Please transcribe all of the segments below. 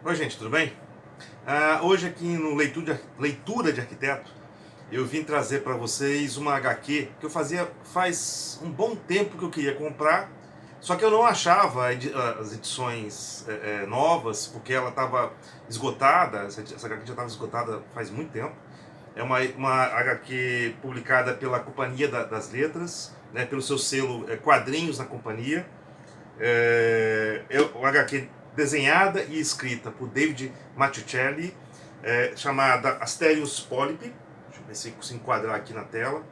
Oi gente, tudo bem? Hoje aqui no Leitura de Arquiteto, eu vim trazer para vocês uma HQ que eu faz um bom tempo que eu queria comprar, só que eu não achava as edições novas, porque ela estava esgotada, essa HQ já estava esgotada faz muito tempo. É uma HQ publicada pela Companhia das Letras, né, pelo seu selo Quadrinhos na Companhia. É uma HQ desenhada e escrita por David Mazzucchelli, chamada Asterios Polypi. Deixa eu ver se eu consigo enquadrar aqui na tela.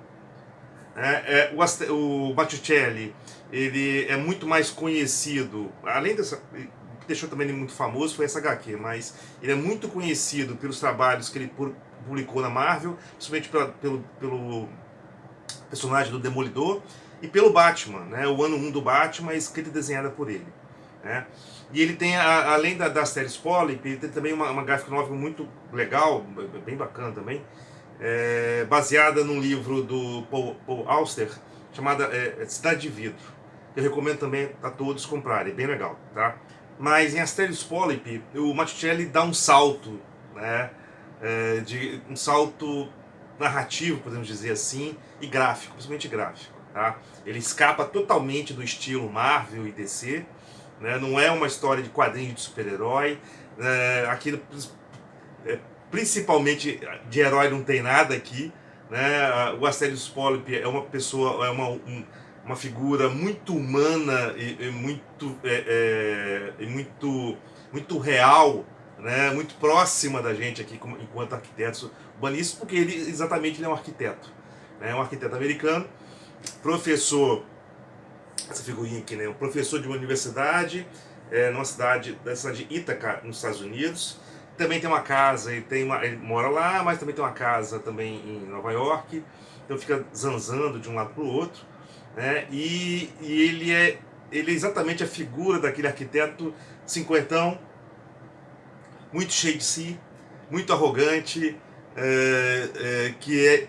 O Mazzucchelli, ele é muito mais conhecido, além dessa, o que deixou também ele muito famoso foi essa HQ, mas ele é muito conhecido pelos trabalhos que ele publicou na Marvel, principalmente pelo personagem do Demolidor, e pelo Batman, né? O ano 1 do Batman é escrita e desenhada por ele. Né? E ele tem, além das séries Polyp, ele tem também uma graphic novel muito legal, bem bacana também, baseada num livro do Paul Auster, chamada Cidade de Vidro. Eu recomendo também a todos comprarem, é bem legal. Tá? Mas em Asterios Polyp, o Mazzucchelli dá um salto, né? Um salto narrativo, podemos dizer assim, e gráfico, principalmente gráfico. Tá? Ele escapa totalmente do estilo Marvel e DC, né? Não é uma história de quadrinho de super-herói, aqui, principalmente de herói não tem nada aqui. Né? O Asterios Polyp é uma pessoa, uma figura muito humana e muito real, né? Muito próxima da gente aqui enquanto arquitetos urbanistas, porque ele é um arquiteto, né? Um arquiteto americano, professor, essa figurinha aqui, né? Um professor de uma universidade, numa cidade, da cidade de Ítaca, nos Estados Unidos. Também tem uma casa, ele mora lá, mas também tem uma casa também em Nova York. Então fica zanzando de um lado para o outro, né? E ele é exatamente a figura daquele arquiteto cinquentão, muito cheio de si, muito arrogante, que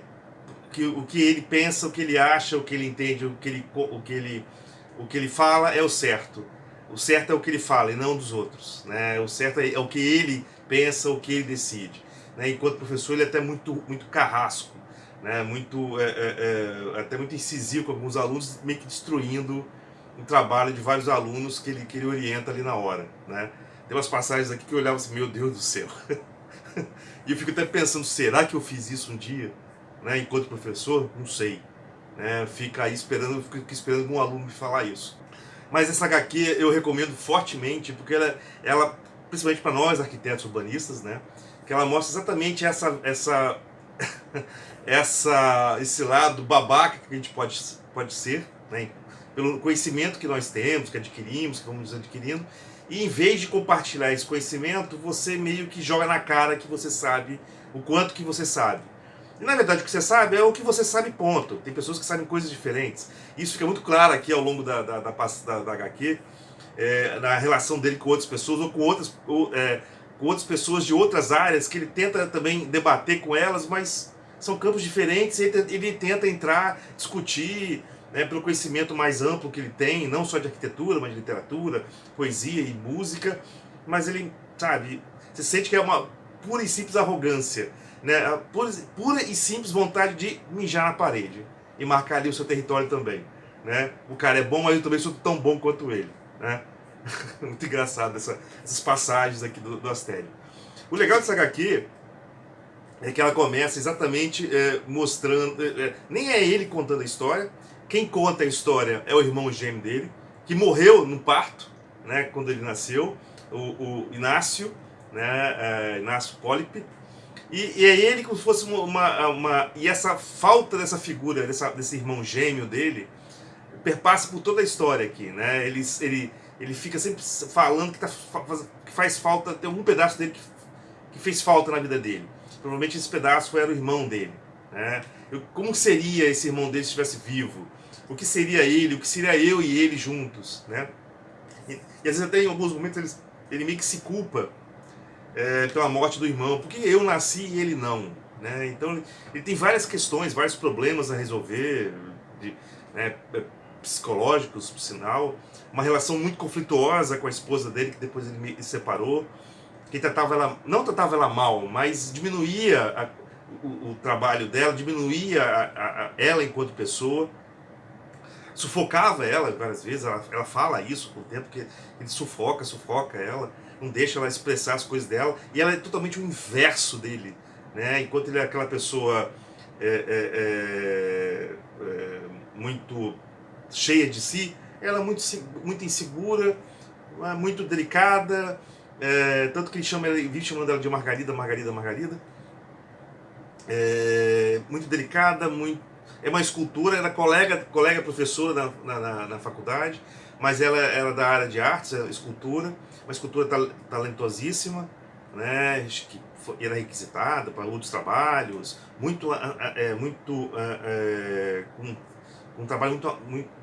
o que ele pensa, o que ele acha, o que ele entende, o que ele fala é o certo. O certo é o que ele fala e não dos outros. Né? O certo é o que ele pensa, o que ele decide. Né? Enquanto professor, ele é até muito carrasco, né? Até muito incisivo com alguns alunos, meio que destruindo o trabalho de vários alunos que ele orienta ali na hora. Né? Tem umas passagens aqui que eu olhava assim, meu Deus do céu. E eu fico até pensando, será que eu fiz isso um dia? Né, enquanto professor? Não sei. Né, fico esperando um aluno me falar isso. Mas essa HQ eu recomendo fortemente, porque ela principalmente para nós arquitetos urbanistas, né, que ela mostra exatamente esse lado babaca que a gente pode ser, né, pelo conhecimento que nós temos, que adquirimos, que vamos adquirindo, e em vez de compartilhar esse conhecimento, você meio que joga na cara que você sabe o quanto que você sabe. E na verdade o que você sabe é o que você sabe, ponto. Tem pessoas que sabem coisas diferentes. Isso fica muito claro aqui ao longo da HQ, na relação dele com outras pessoas ou com outras pessoas de outras áreas que ele tenta também debater com elas, mas são campos diferentes e ele tenta entrar, discutir, né, pelo conhecimento mais amplo que ele tem, não só de arquitetura, mas de literatura, poesia e música, mas ele, sabe, você sente que é uma pura e simples arrogância, né, a pura e simples vontade de mijar na parede e marcar ali o seu território também. Né? O cara é bom, mas eu também sou tão bom quanto ele. Né? Muito engraçado essas passagens aqui do Astério. O legal dessa HQ é que ela começa exatamente mostrando. Nem é ele contando a história. Quem conta a história é o irmão gêmeo dele, que morreu no parto, né, quando ele nasceu, o Inácio, né, Inácio Polyp. E é ele como se fosse E essa falta dessa figura, desse irmão gêmeo dele, perpassa por toda a história aqui. Né? Ele fica sempre falando que faz falta, tem algum pedaço dele que fez falta na vida dele. Provavelmente esse pedaço era o irmão dele. Né? Como seria esse irmão dele se estivesse vivo? O que seria ele? O que seria eu e ele juntos? Né? E às vezes até em alguns momentos ele meio que se culpa pela morte do irmão. Porque eu nasci e ele não? Né? Então ele tem várias questões, vários problemas a resolver, né, psicológicos, por sinal. Uma relação muito conflituosa com a esposa dele, que depois ele separou. que tratava ela, não tratava ela mal, mas diminuía o trabalho dela, diminuía ela enquanto pessoa, sufocava ela várias vezes. Ela fala isso com o tempo, que ele sufoca ela, não deixa ela expressar as coisas dela, e ela é totalmente o inverso dele, né? Enquanto ele é aquela pessoa muito cheia de si, ela é muito insegura, muito delicada, tanto que ele vive chamando ela de Margarida, muito delicada, é uma escultora, ela é colega professora na faculdade, mas ela era da área de artes, escultura, uma escultura talentosíssima, né, que era requisitada para outros trabalhos, com um trabalho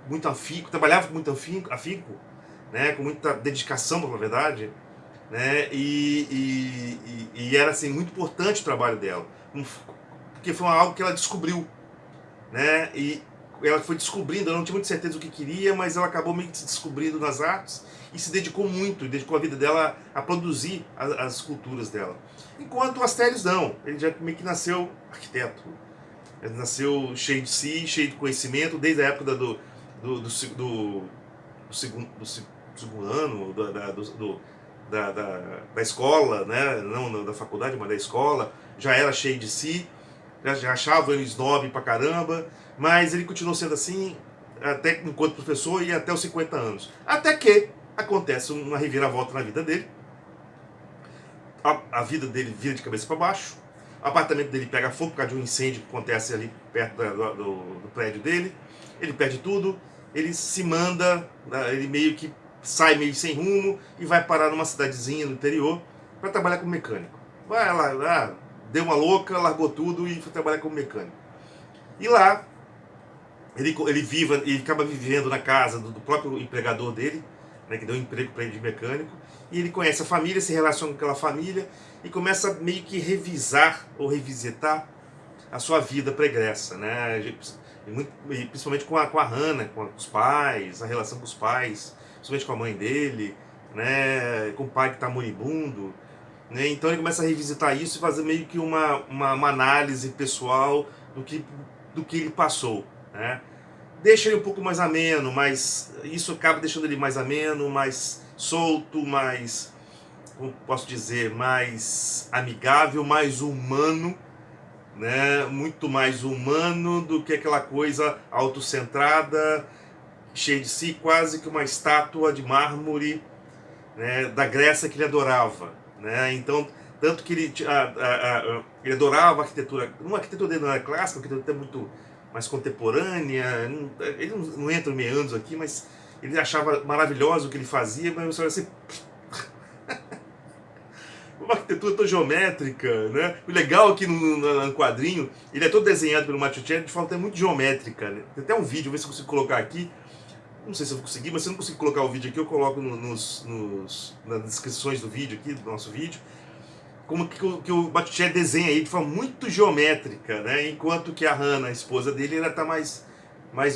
muito afinco, trabalhava com muito afinco, né, com muita dedicação, na verdade, né, e era assim, muito importante o trabalho dela, porque foi algo que ela descobriu, né, e ela foi descobrindo, ela não tinha muita certeza do que queria, mas ela acabou meio que se descobrindo nas artes e se dedicou a vida dela a produzir as esculturas dela. Enquanto o Asterios não, ele já meio que nasceu arquiteto, ele nasceu cheio de si, cheio de conhecimento, desde a época do segundo ano da escola, né? Não da faculdade, mas da escola, já era cheio de si, já achava ele snob pra caramba, mas ele continuou sendo assim até enquanto professor e até os 50 anos. Até que acontece uma reviravolta na vida dele, a vida dele vira de cabeça para baixo, o apartamento dele pega fogo por causa de um incêndio que acontece ali perto do prédio dele, ele perde tudo, ele se manda, ele meio que sai meio sem rumo e vai parar numa cidadezinha no interior para trabalhar como mecânico. Vai lá, deu uma louca, largou tudo e foi trabalhar como mecânico. E lá ele acaba vivendo na casa do próprio empregador dele, né, que deu um emprego para ele de mecânico, e ele conhece a família, se relaciona com aquela família e começa meio que revisar ou revisitar a sua vida pregressa, né? E principalmente com a Hannah, com os pais, a relação com os pais, principalmente com a mãe dele, né, com o pai que está moribundo, né? Então ele começa a revisitar isso e fazer meio que uma análise pessoal do que ele passou, né? Deixa ele um pouco mais ameno, mas isso acaba deixando ele mais ameno, mais solto, mais, como posso dizer, mais amigável, mais humano, né? Muito mais humano do que aquela coisa autocentrada, cheia de si, quase que uma estátua de mármore, né, da Grécia que ele adorava, né? Então, tanto que ele adorava a arquitetura, uma arquitetura dele não era clássica, uma arquitetura muito mais contemporânea, ele não entra em meandros aqui, mas ele achava maravilhoso o que ele fazia, mas você olha assim, uma arquitetura tão geométrica, né? O legal aqui no quadrinho, ele é todo desenhado pelo Matticelli de forma até muito geométrica, né? Tem até um vídeo, vou ver se eu consigo colocar aqui. Não sei se eu vou conseguir, mas se eu não conseguir colocar o vídeo aqui, eu coloco nas descrições do vídeo aqui, do nosso vídeo, como que o Matticelli desenha aí de forma muito geométrica, né? Enquanto que a Hannah, a esposa dele, ela tá mais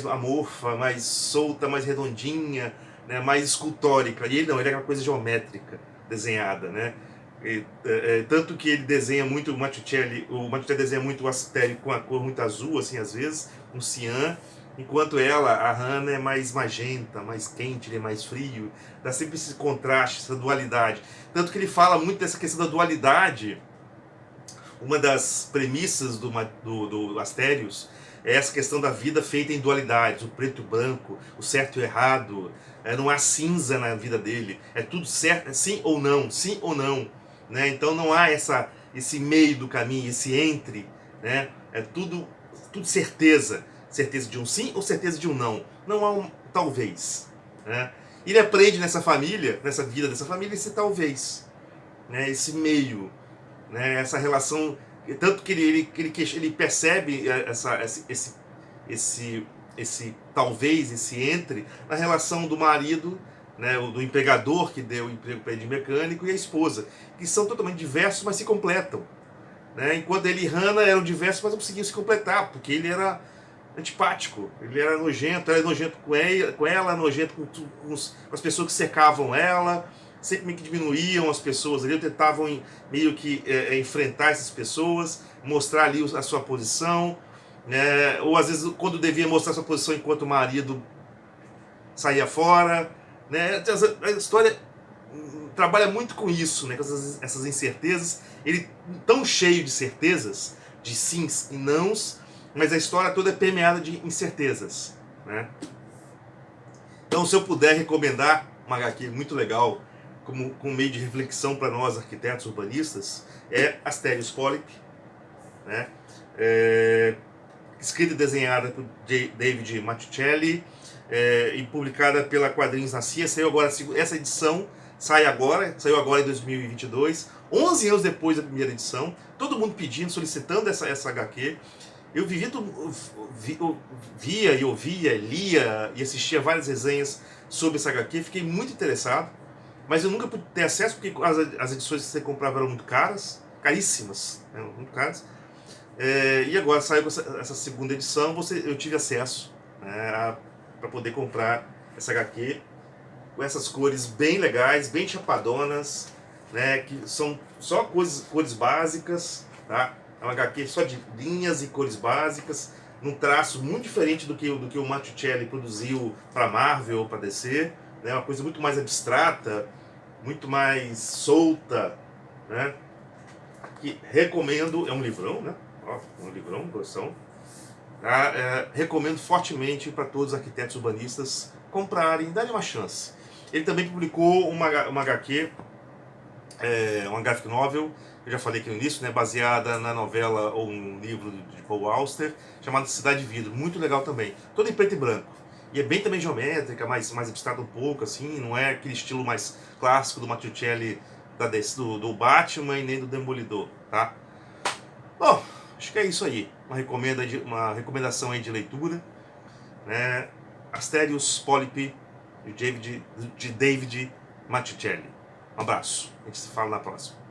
amorfa, mais solta, mais redondinha, né? Mais escultórica. E ele não, ele é aquela coisa geométrica, desenhada, né? Tanto que ele desenha muito, o Matticelli desenha muito o Astério com a cor muito azul, assim, às vezes, um cian, enquanto a Hannah, é mais magenta, mais quente, ele é mais frio, dá sempre esse contraste, essa dualidade. Tanto que ele fala muito dessa questão da dualidade. Uma das premissas do Astérios é essa questão da vida feita em dualidades, o preto e o branco, o certo e o errado, não há cinza na vida dele, é tudo certo, é sim ou não, né? Então não há esse meio do caminho, esse entre, né? É tudo certeza de um sim ou certeza de um não, não há um talvez, né? Ele aprende nessa vida dessa família, esse talvez, né? Esse meio, né? Essa relação, tanto que ele percebe esse talvez, esse entre, na relação do marido, né, do empregador que deu o emprego para ele de mecânico, e a esposa, que são totalmente diversos, mas se completam, né? Enquanto ele e Hannah eram diversos, mas não conseguiam se completar, porque ele era antipático, ele era nojento com ela, nojento com as pessoas que cercavam ela, sempre meio que diminuíam as pessoas ali, tentavam meio que enfrentar essas pessoas, mostrar ali a sua posição, né? Ou às vezes quando devia mostrar sua posição enquanto o marido saía fora, né? A história trabalha muito com isso, né? Com essas incertezas. Ele tão cheio de certezas, de sims e nãos, mas a história toda é permeada de incertezas, né? Então, se eu puder recomendar uma HQ muito legal, como meio de reflexão para nós arquitetos urbanistas, é Asterios Polyp, né? Escrita e desenhada por David Matticelli, e publicada pela Quadrinhos na CIA. Saiu agora, essa edição saiu agora em 2022, 11 anos depois da primeira edição, todo mundo pedindo, solicitando essa HQ. Eu via e ouvia, lia e assistia várias resenhas sobre essa HQ, fiquei muito interessado, mas eu nunca pude ter acesso porque as edições que você comprava eram muito caras, caríssimas, né, muito caras. E agora saiu essa segunda edição, eu tive acesso, né, para poder comprar essa HQ com essas cores bem legais, bem chapadonas, né, que são só cores básicas, tá? É uma HQ só de linhas e cores básicas, num traço muito diferente do que o Matticelli produziu para Marvel ou para DC, né? Uma coisa muito mais abstrata, muito mais solta, né? Que recomendo, é um livrão, né? Ó, um livrão, grossão. Tá? Recomendo fortemente para todos os arquitetos urbanistas comprarem, darem uma chance. Ele também publicou uma HQ, uma graphic novel, eu já falei aqui no início, né, baseada na novela ou um livro de Paul Auster, chamado Cidade de Vidro, muito legal também, todo em preto e branco. E é bem também geométrica, mais abstrata um pouco, assim, não é aquele estilo mais clássico do Matticelli do Batman e nem do Demolidor, tá? Bom, acho que é isso aí, uma recomendação aí de leitura, né? Asterios Polyp, de David Matticelli. Um abraço, a gente se fala na próxima.